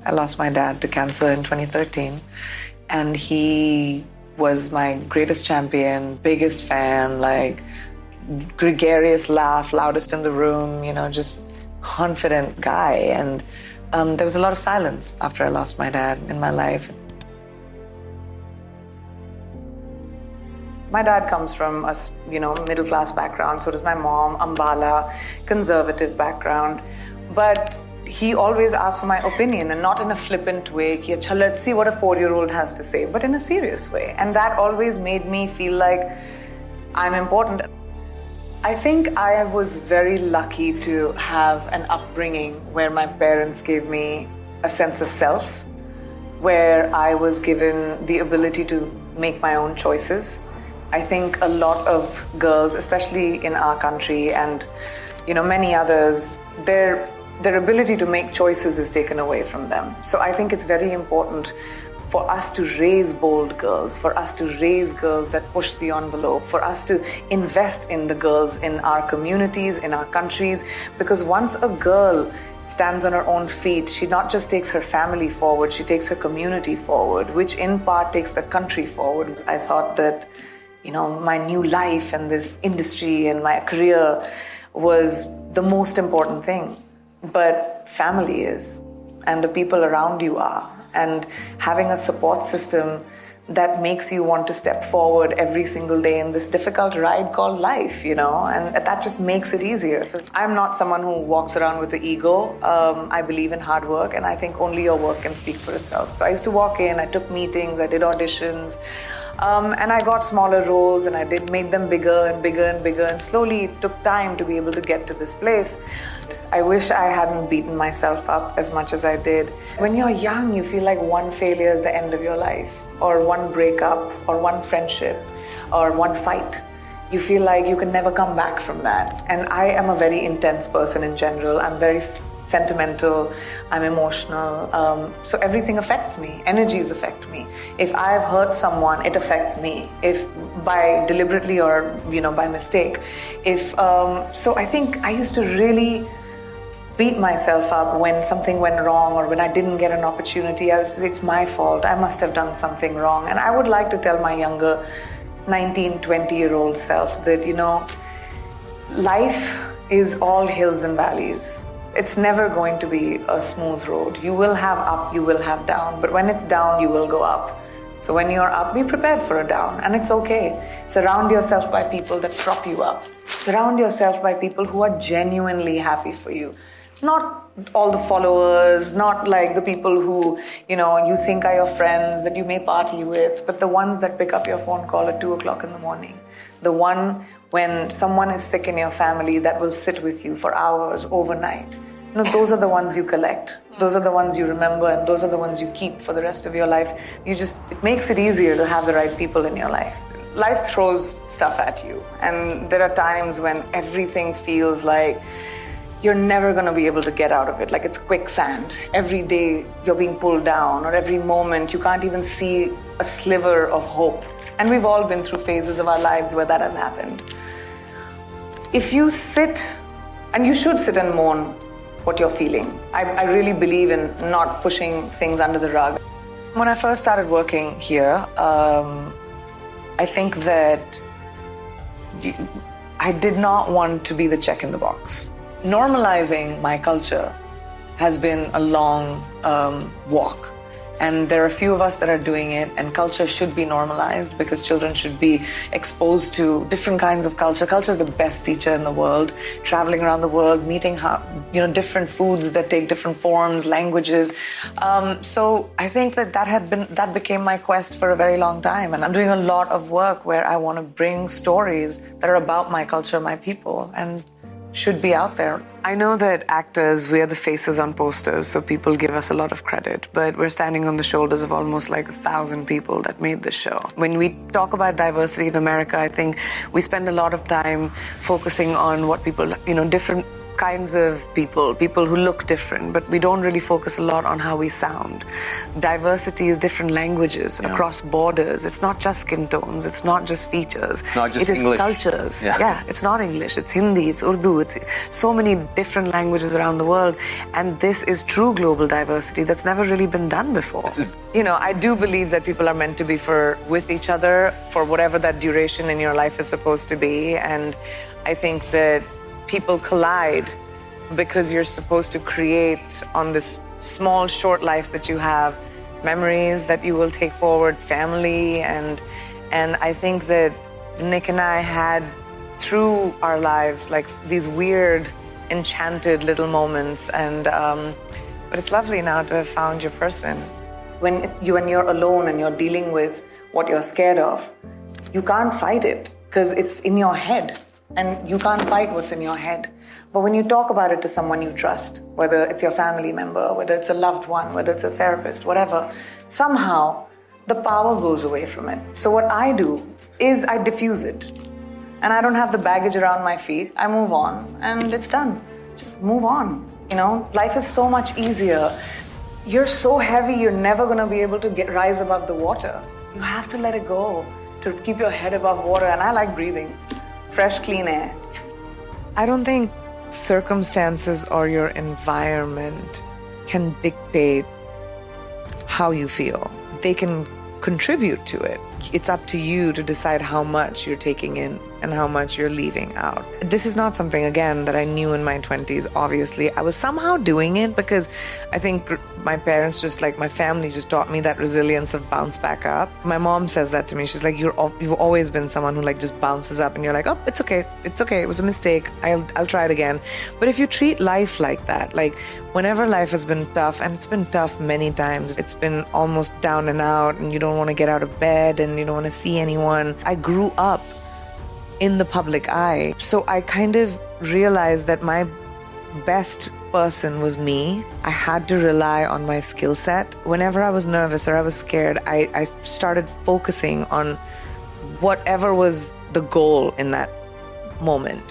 I lost my dad to cancer in 2013, and he was my greatest champion, biggest fan, like gregarious laugh, loudest in the room, just confident guy. And there was a lot of silence after I lost my dad in my life. My dad comes from a middle-class background, so does my mom, Ambala, conservative background. But he always asked for my opinion, and not in a flippant way, ki acha, let's see what a 4-year-old has to say, but in a serious way. And that always made me feel like I'm important. I think I was very lucky to have an upbringing where my parents gave me a sense of self, where I was given the ability to make my own choices. I think a lot of girls, especially in our country and many others, their ability to make choices is taken away from them. So I think it's very important for us to raise bold girls, for us to raise girls that push the envelope, for us to invest in the girls in our communities, in our countries, because once a girl stands on her own feet, she not just takes her family forward, she takes her community forward, which in part takes the country forward. I thought that my new life and this industry and my career was the most important thing. But family is, and the people around you are. And having a support system that makes you want to step forward every single day in this difficult ride called life, and that just makes it easier. I'm not someone who walks around with the ego. I believe in hard work, and I think only your work can speak for itself. So I used to walk in, I took meetings, I did auditions, and I got smaller roles, and I made them bigger and bigger and bigger, and slowly it took time to be able to get to this place. I wish I hadn't beaten myself up as much as I did. When you're young, you feel like one failure is the end of your life, or one breakup, or one friendship, or one fight. You feel like you can never come back from that. And I am a very intense person in general. I'm very sentimental, I'm emotional, so everything affects me. Energies affect me. If I've hurt someone, it affects me, if by deliberately or by mistake. So I think I used to really beat myself up when something went wrong or when I didn't get an opportunity. It's my fault, I must have done something wrong. And I would like to tell my younger 19, 20-year-old self that life is all hills and valleys. It's never going to be a smooth road. You will have up, you will have down, but when it's down, you will go up. So when you're up, be prepared for a down, and it's okay. Surround yourself by people that prop you up. Surround yourself by people who are genuinely happy for you. Not all the followers, not like the people who, you think are your friends that you may party with, but the ones that pick up your phone call at 2:00 in the morning. The one when someone is sick in your family that will sit with you for hours overnight. Those are the ones you collect. Those are the ones you remember, and those are the ones you keep for the rest of your life. It makes it easier to have the right people in your life. Life throws stuff at you, and there are times when everything feels like you're never going to be able to get out of it, like it's quicksand. Every day you're being pulled down, or every moment you can't even see a sliver of hope. And we've all been through phases of our lives where that has happened. If you sit, and you should sit and mourn what you're feeling. I really believe in not pushing things under the rug. When I first started working here, I think that I did not want to be the check in the box. Normalizing my culture has been a long walk. And there are a few of us that are doing it, and culture should be normalized because children should be exposed to different kinds of culture. Culture is the best teacher in the world. Traveling around the world, meeting different foods that take different forms, languages. So I think that became my quest for a very long time. And I'm doing a lot of work where I want to bring stories that are about my culture, my people, and should be out there. I know that actors, we are the faces on posters, so people give us a lot of credit, but we're standing on the shoulders of almost like 1,000 people that made this show. When we talk about diversity in America, I think we spend a lot of time focusing on what people, different kinds of people who look different, but we don't really focus a lot on how we sound. Diversity is different languages across borders. It's not just skin tones, it's not just features. Not just it English. Is cultures. Yeah, it's not English, it's Hindi, it's Urdu, it's so many different languages around the world, and this is true global diversity that's never really been done before. I do believe that people are meant to be with each other for whatever that duration in your life is supposed to be, and I think that people collide because you're supposed to create on this small, short life that you have, memories that you will take forward, family, and I think that Nick and I had, through our lives, like these weird, enchanted little moments, and but it's lovely now to have found your person. When you're alone and you're dealing with what you're scared of, you can't fight it because it's in your head. And you can't fight what's in your head. But when you talk about it to someone you trust, whether it's your family member, whether it's a loved one, whether it's a therapist, whatever, somehow the power goes away from it. So what I do is I diffuse it. And I don't have the baggage around my feet. I move on and it's done. Just move on. Life is so much easier. You're so heavy, you're never going to be able to rise above the water. You have to let it go to keep your head above water. And I like breathing. Fresh, clean air. I don't think circumstances or your environment can dictate how you feel. They can contribute to it. It's up to you to decide how much you're taking in and how much you're leaving out. This is not something, again, that I knew in my 20s, obviously. I was somehow doing it because I think my parents my family just taught me that resilience of bounce back up. My mom says that to me. She's like, you've always been someone who just bounces up and you're like, oh, it's okay. It was a mistake. I'll try it again. But if you treat life like that, whenever life has been tough, and it's been tough many times, it's been almost down and out and you don't want to get out of bed and you don't want to see anyone. I grew up in the public eye. So I kind of realized that my best person was me. I had to rely on my skill set. Whenever I was nervous or I was scared, I started focusing on whatever was the goal in that moment.